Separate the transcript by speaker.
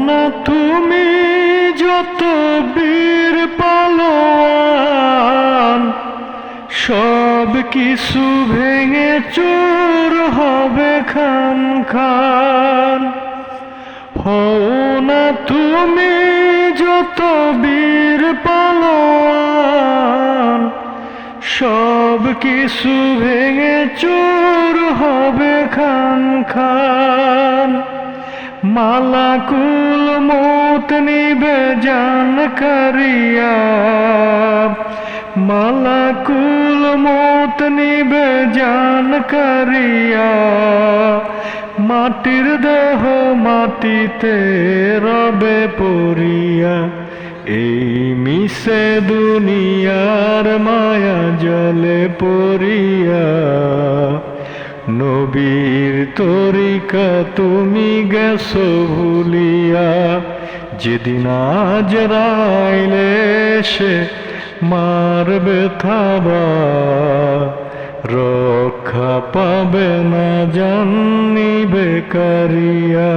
Speaker 1: না তুমি যত বীর পালোয়ান, সব কিছু ভেঙে চুর হবে খান খান। হও না তুমি যত বীর পালোয়ান, সব কিছু ভেঙে চুর হবে খান খান। মালাকুল মৌত নিবে জান কারিয়া, মালাকুল মৌত নিবে জান কারিয়া। মাটির দেহ মাটিতে রবে পড়িয়া, এই মিশে দুনিয়ার মায়া জলে পড়িয়া। নবীর তরিকা তুমি গেছো ভুলিয়া, যেদিন আজরাইলে সে মারবে থাবা, রক্ষা পাবে না জানি বেকারিয়া।